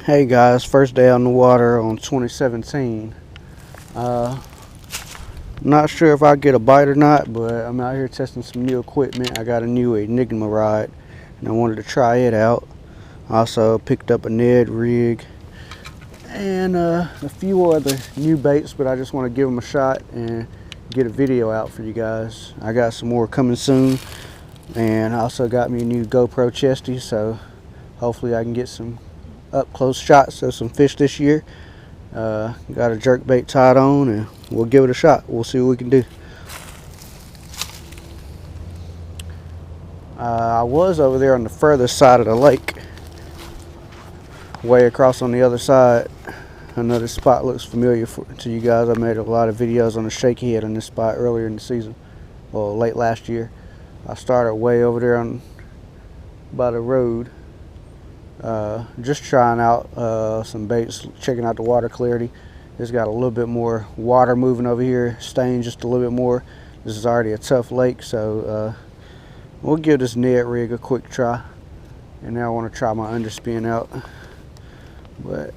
Hey guys, first day on the water on 2017. Not sure if I get a bite or not, but I'm out here testing some new equipment. I got a new Enigma rod and I wanted to try it out. Also picked up a Ned rig and a few other new baits, but I just want to give them a shot and get a video out for you guys. I got some more coming soon, and I also got me a new GoPro chesty, so hopefully I can get some up close shots of some fish this year. Got a jerk bait tied on and we'll give it a shot. We'll see what we can do. I was over there on the further side of the lake, way across on the other side. I know this spot looks familiar to you guys. I made a lot of videos on the shaky head on this spot earlier in the season, well, late last year. I started way over there by the road, just trying out some baits, checking out the water clarity. It's got a little bit more water moving over here, staying just a little bit more. This is already a tough lake, so we'll give this Ned rig a quick try. And now I want to try my underspin out, but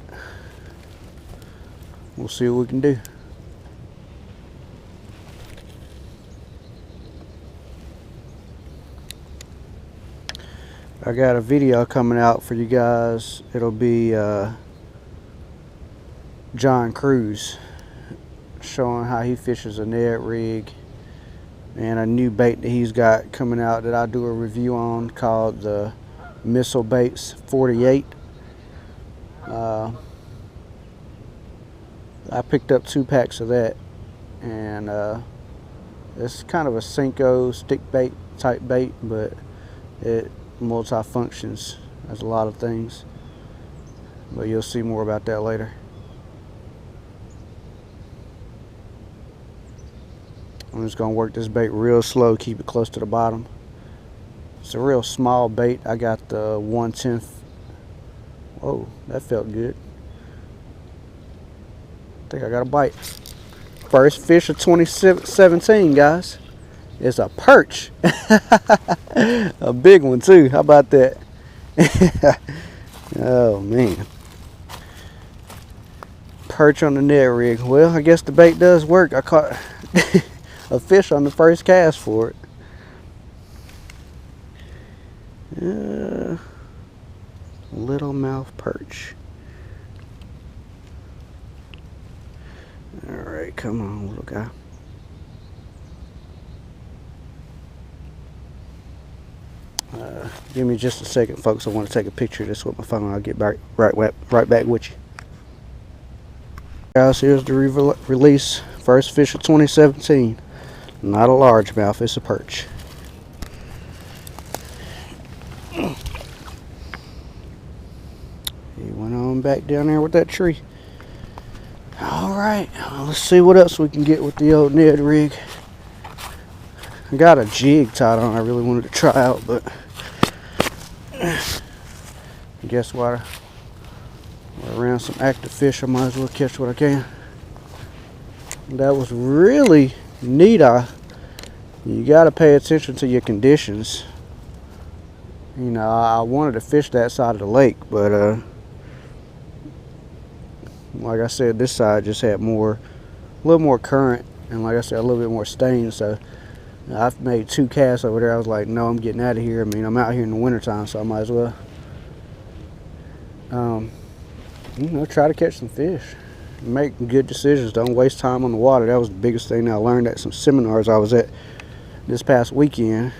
we'll see what we can do. I got a video coming out for you guys. It'll be John Cruz showing how he fishes a Ned rig and a new bait that he's got coming out that I do a review on called the Missile Baits 48. I picked up 2 packs of that, and it's kind of a Senko stick bait type bait, but it multi-functions as a lot of things, but you'll see more about that later. I'm just gonna work this bait real slow, keep it close to the bottom. It's a real small bait. I got the 1/10. Whoa, that felt good. I think I got a bite. First fish of 2017, guys. It's a perch. A big one too. How about that? Oh man. Perch on the Ned rig. Well, I guess the bait does work. I caught a fish on the first cast for it. Little mouth perch. Alright, come on, little guy. Give me just a second, folks. I want to take a picture of this with my phone. I'll get back right back with you. Guys, here's the release. First fish of 2017. Not a largemouth, it's a perch. He went on back down there with that tree. Alright, well, let's see what else we can get with the old Ned rig. I got a jig tied on I really wanted to try out, but guess what? We're around some active fish, I might as well catch what I can. That was really neat. You got to pay attention to your conditions. You know, I wanted to fish that side of the lake, but like I said, this side just had a little more current, and like I said, a little bit more stain. So I've made 2 casts over there. I was like, no, I'm getting out of here. I mean, I'm out here in the wintertime, so I might as well you know, try to catch some fish, make good decisions, don't waste time on the water. That was the biggest thing I learned at some seminars I was at this past weekend.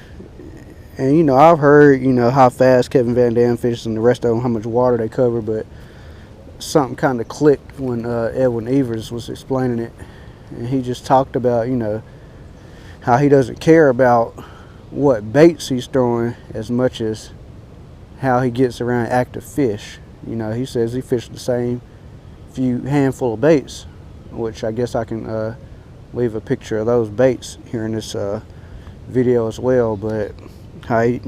And you know, I've heard, you know, how fast Kevin Van Dam fishes and the rest of them, how much water they cover, but something kind of clicked when Edwin Evers was explaining it, and he just talked about, you know, how he doesn't care about what baits he's throwing as much as how he gets around active fish. You know, he says he fished the same handful of baits, which I guess I can leave a picture of those baits here in this video as well, but how he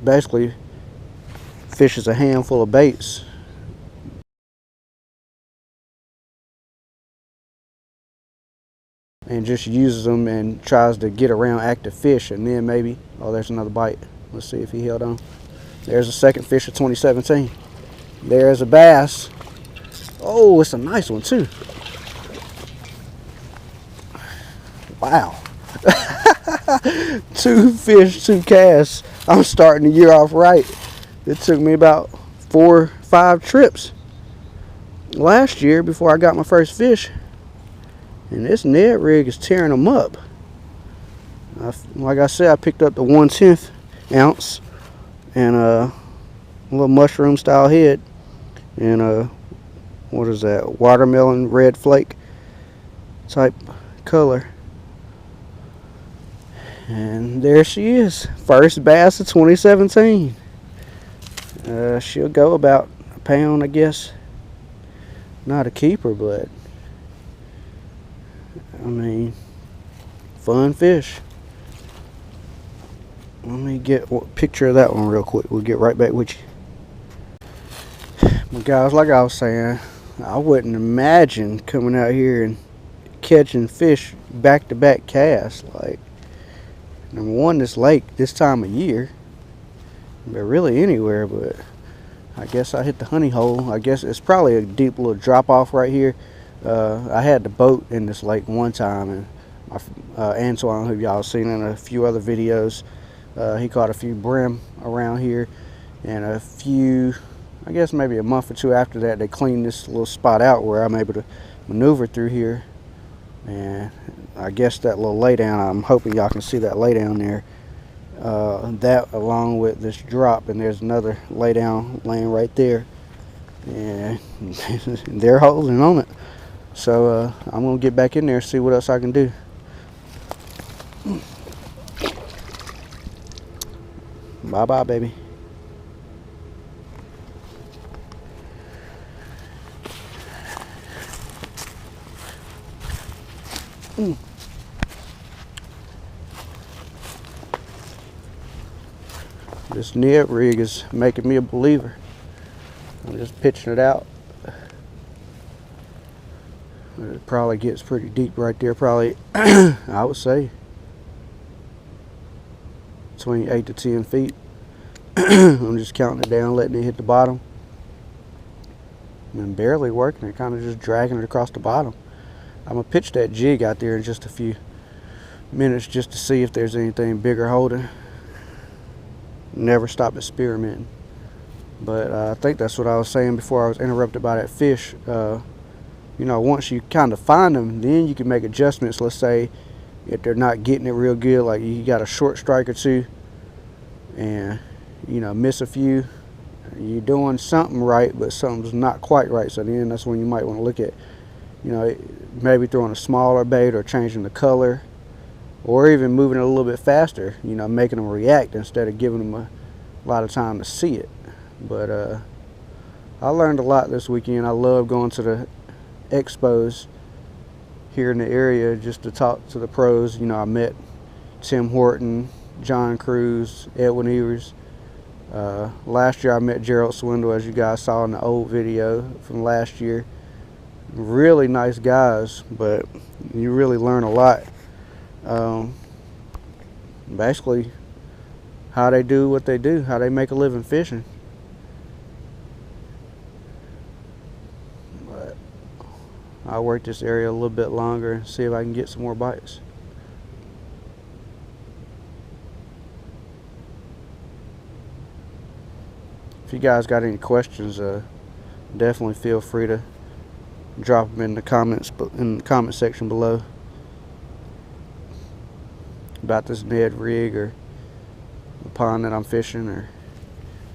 basically fishes a handful of baits and just uses them and tries to get around active fish, and then maybe, oh, there's another bite. Let's see if he held on. There's a second fish of 2017. There's a bass. Oh, it's a nice one too. Wow. 2 fish, 2 casts. I'm starting the year off right. It took me about 4, 5 trips last year before I got my first fish. And this Ned rig is tearing them up. Like I said, I picked up the 1/10 ounce and a little mushroom style head and what is that, watermelon red flake type color. And there she is, first bass of 2017. She'll go about a pound, I guess. Not a keeper, but I mean, fun fish. Let me get a picture of that one real quick. We'll get right back with you. But guys, like I was saying, I wouldn't imagine coming out here and catching fish back-to-back casts. Like, number one, this lake this time of year, but really anywhere. But I guess I hit the honey hole. I guess it's probably a deep little drop off right here. I had the boat in this lake one time, and Antoine, who y'all seen in a few other videos, he caught a few brim around here, and a few, I guess maybe a month or 2 after that, they cleaned this little spot out where I'm able to maneuver through here. And I guess that little laydown, I'm hoping y'all can see that laydown there. That along with this drop, and there's another laydown laying right there, and they're holding on it. So I'm gonna get back in there and see what else I can do. Bye bye, baby. This Ned rig is making me a believer. I'm just pitching it out. It probably gets pretty deep right there. Probably, I would say, between 8 to 10 feet. I'm just counting it down, letting it hit the bottom. And barely working it, kind of just dragging it across the bottom. I'm going to pitch that jig out there in just a few minutes just to see if there's anything bigger holding. Never stop experimenting. But I think that's what I was saying before I was interrupted by that fish. You know, once you kind of find them, then you can make adjustments. Let's say if they're not getting it real good, like you got a short strike or two, and you know, miss a few, you're doing something right, but something's not quite right. So then that's when you might want to look at, you know, maybe throwing a smaller bait or changing the color, or even moving it a little bit faster, you know, making them react instead of giving them a lot of time to see it. But I learned a lot this weekend. I love going to the expos here in the area just to talk to the pros. You know, I met Tim Horton, John Cruz, Edwin Evers. Last year I met Gerald Swindle, as you guys saw in the old video from last year. Really nice guys, but you really learn a lot. Basically how they do what they do, how they make a living fishing. But I'll work this area a little bit longer and see if I can get some more bites. If you guys got any questions, definitely feel free to drop them in the comment section below about this Ned rig or the pond that I'm fishing or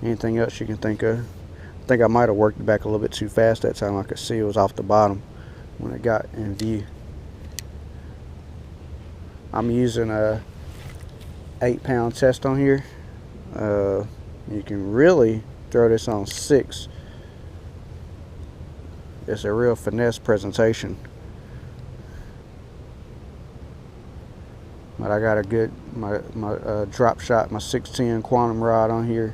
anything else you can think of. I think I might have worked it back a little bit too fast that time. I could see it was off the bottom when it got in view. I'm using a 8-pound test on here. You can really throw this on 6. It's a real finesse presentation. But I got a good, my drop shot, my 610 quantum rod on here.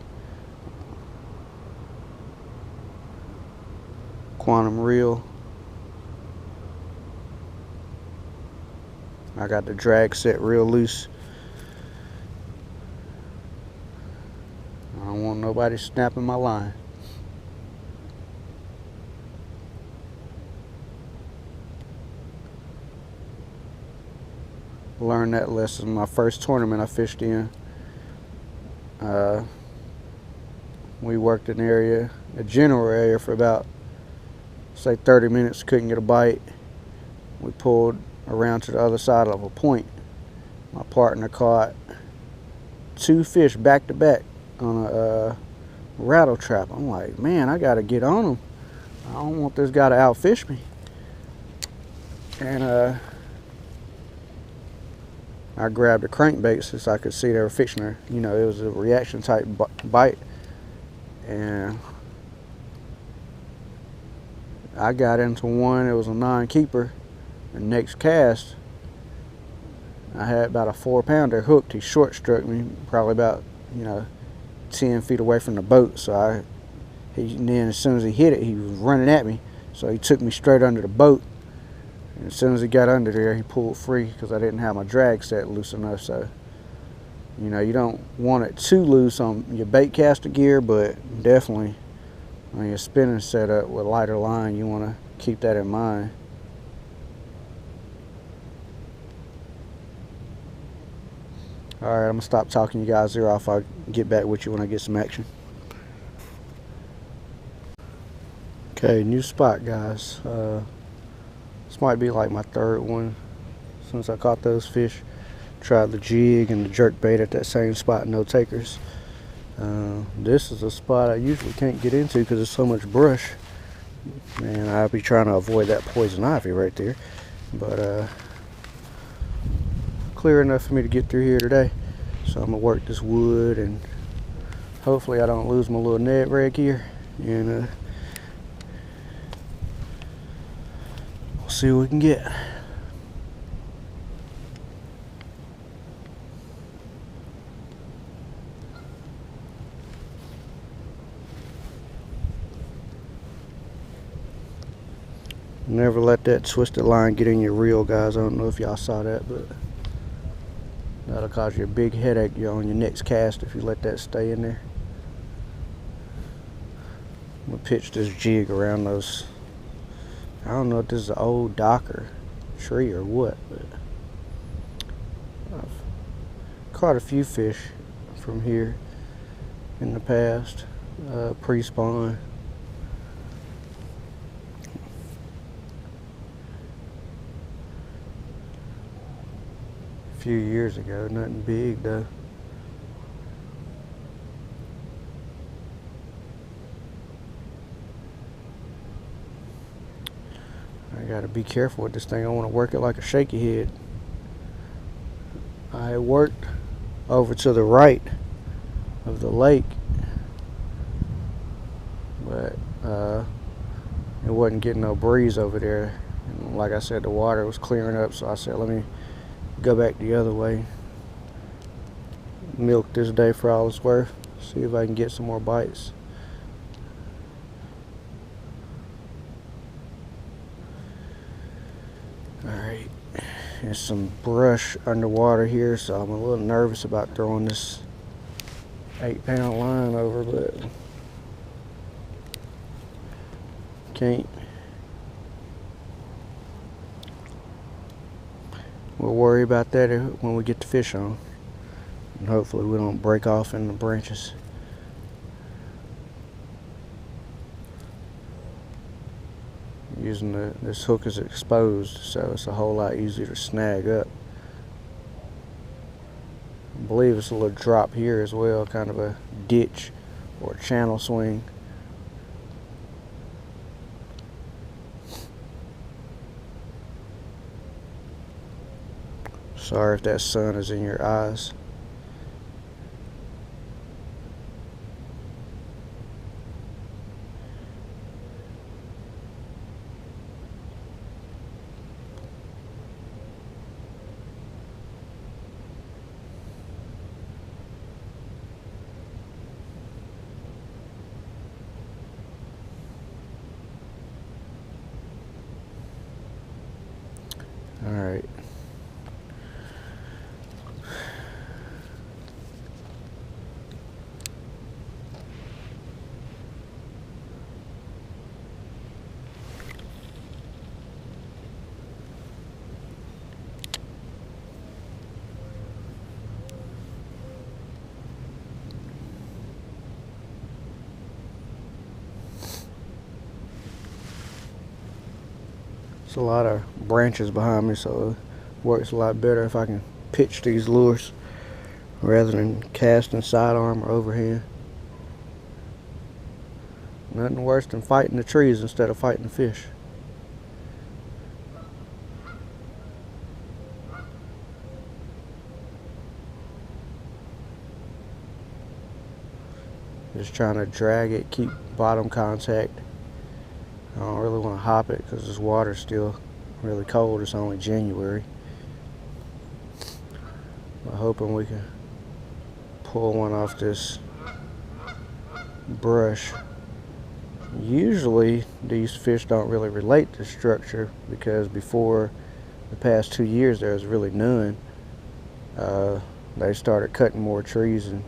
Quantum reel. I got the drag set real loose. I don't want nobody snapping my line. learned that lesson. My first tournament I fished in, we worked an area, a general area, for about, say, 30 minutes, couldn't get a bite. We pulled around to the other side of a point. My partner caught 2 fish back to back on a rattle trap. I'm like, man, I gotta get on them. I don't want this guy to outfish me. And I grabbed a crankbait since I could see they were fixing her. You know, it was a reaction type bite. And I got into one. It was a non-keeper. The next cast, I had about a 4-pounder hooked. He short struck me, probably about, 10 feet away from the boat. So then as soon as he hit it, he was running at me. So he took me straight under the boat. And as soon as he got under there, he pulled free because I didn't have my drag set loose enough. So, you don't want it too loose on your bait caster gear, but definitely on your spinning setup with lighter line, you want to keep that in mind. Alright, I'm going to stop talking you guys ear off. I'll get back with you when I get some action. Okay, new spot, guys. This might be like my 3rd one since I caught those fish. Tried the jig and the jerk bait at that same spot, no takers. This is a spot I usually can't get into because there's so much brush. Man, I'll be trying to avoid that poison ivy right there. But clear enough for me to get through here today. So I'm gonna work this wood and hopefully I don't lose my little net rig here. And we'll see what we can get. Never let that twisted line get in your reel, guys. I don't know if y'all saw that, but that'll cause you a big headache on your next cast if you let that stay in there. I'm gonna pitch this jig around those. I don't know if this is an old dock or tree or what, but I've caught a few fish from here in the past, pre-spawn. Few years ago, nothing big though. I gotta be careful with this thing. I want to work it like a shaky head. I worked over to the right of the lake, but it wasn't getting no breeze over there. And like I said, the water was clearing up, so I said, let me go back the other way, milk this day for all it's worth, see if I can get some more bites. Alright, there's some brush underwater here, so I'm a little nervous about throwing this 8-pound line over, but can't. We'll worry about that when we get the fish on. And hopefully we don't break off in the branches. Using this hook is exposed, so it's a whole lot easier to snag up. I believe it's a little drop here as well, kind of a ditch or a channel swing. Sorry if that sun is in your eyes. All right. There's a lot of branches behind me, so it works a lot better if I can pitch these lures rather than casting sidearm or overhand. Nothing worse than fighting the trees instead of fighting the fish. Just trying to drag it, keep bottom contact. I don't really want to hop it because this water's still really cold. It's only January. I'm hoping we can pull one off this brush. Usually these fish don't really relate to structure because before the past 2 years there was really none. They started cutting more trees and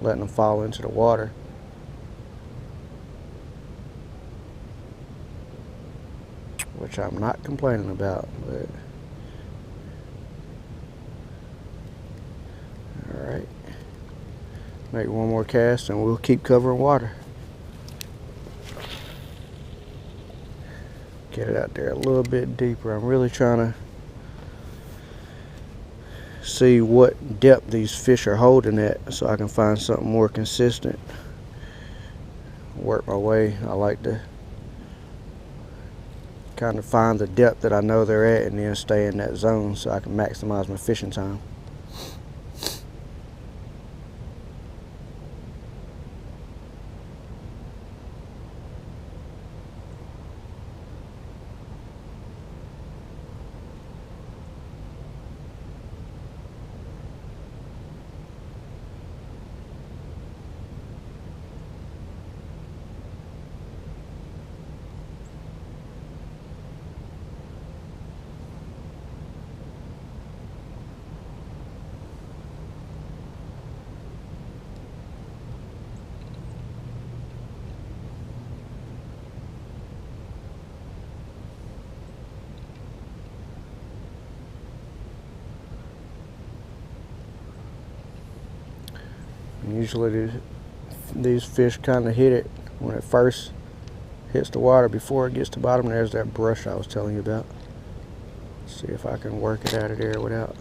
letting them fall into the water. Which I'm not complaining about, but alright. Make one more cast and we'll keep covering water. Get it out there a little bit deeper. I'm really trying to see what depth these fish are holding at so I can find something more consistent. Work my way. I like to kind of find the depth that I know they're at and then stay in that zone so I can maximize my fishing time. Usually these fish kind of hit it when it first hits the water before it gets to the bottom. There's that brush I was telling you about. See if I can work it out of there without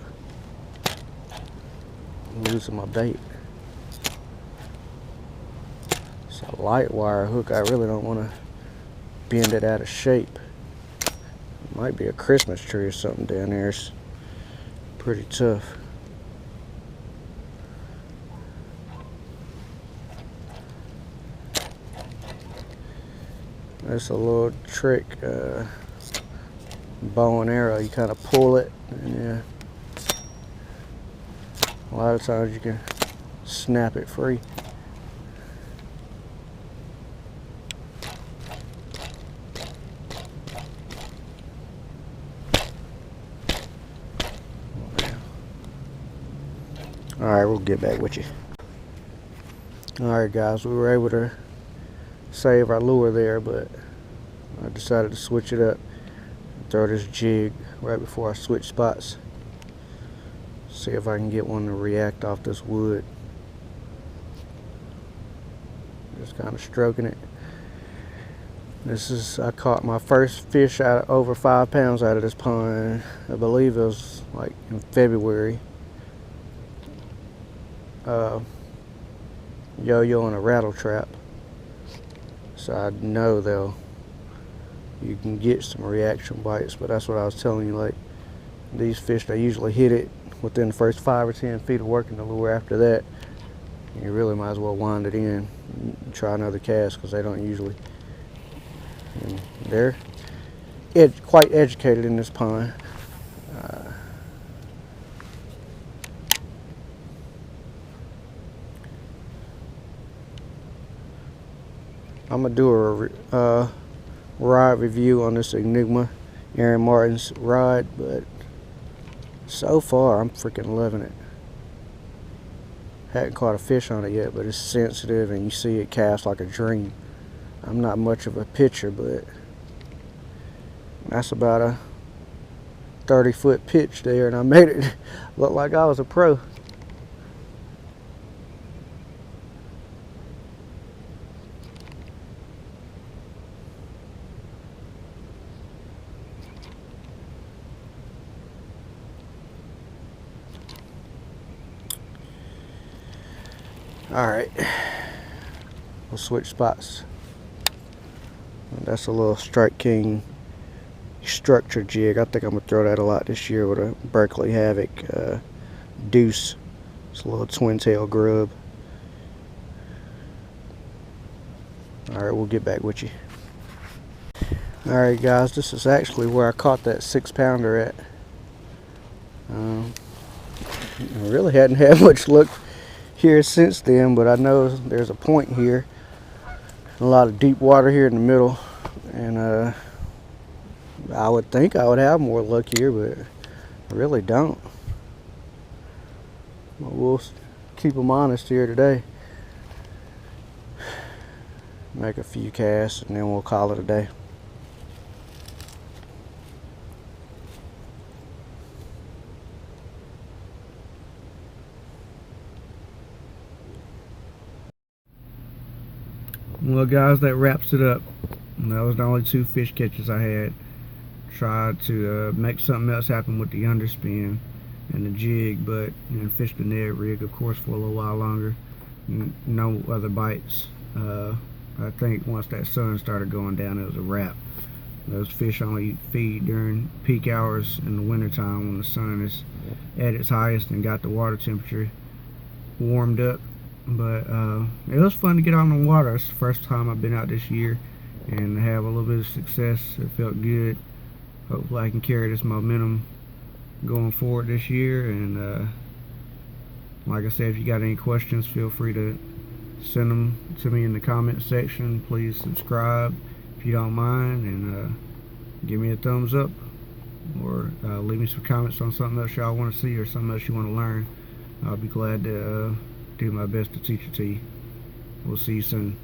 losing my bait. It's a light wire hook. I really don't want to bend it out of shape. It might be a Christmas tree or something down there. It's pretty tough. That's a little trick, bow and arrow. You kind of pull it, and a lot of times you can snap it free. Alright, we'll get back with you. Alright guys, we were able to save our lure there, but I decided to switch it up and throw this jig right before I switch spots. See if I can get one to react off this wood. Just kind of stroking it. I caught my first fish out of over 5 pounds out of this pond. I believe it was like in February. Yo-yo and a rattle trap. So I know you can get some reaction bites, but that's what I was telling you, like these fish, they usually hit it within the first 5 or 10 feet of working the lure. After that, you really might as well wind it in and try another cast because they don't usually. And they're quite educated in this pond. I'm gonna do a rod review on this Enigma Aaron Martin's rod, but so far I'm freaking loving it. Hadn't caught a fish on it yet, but it's sensitive and you see it cast like a dream. I'm not much of a pitcher, but that's about a 30-foot pitch there, and I made it look like I was a pro. Alright, we'll switch spots. That's a little Strike King structure jig. I think I'm going to throw that a lot this year with a Berkeley Havoc deuce. It's a little twin tail grub. Alright, we'll get back with you. Alright guys, this is actually where I caught that 6-pounder at. I really hadn't had much luck here since then, but I know there's a point here. A lot of deep water here in the middle, and I would think I would have more luck here, but I really don't. But we'll keep them honest here today. Make a few casts and then we'll call it a day. Well guys, that wraps it up. And that was the only 2 fish catches I had. Tried to make something else happen with the underspin and the jig, but fished the Ned rig of course for a little while longer. No other bites. I think once that sun started going down, it was a wrap. Those fish only feed during peak hours in the wintertime when the sun is at its highest and got the water temperature warmed up. But it was fun to get on the water. It's the first time I've been out this year and have a little bit of success. It felt good. Hopefully I can carry this momentum going forward this year. And like I said, if you got any questions, feel free to send them to me in the comment section. Please subscribe if you don't mind, and give me a thumbs up, or leave me some comments on something else y'all want to see or something else you want to learn. I'll be glad to do my best to teach it to you. We'll see you soon.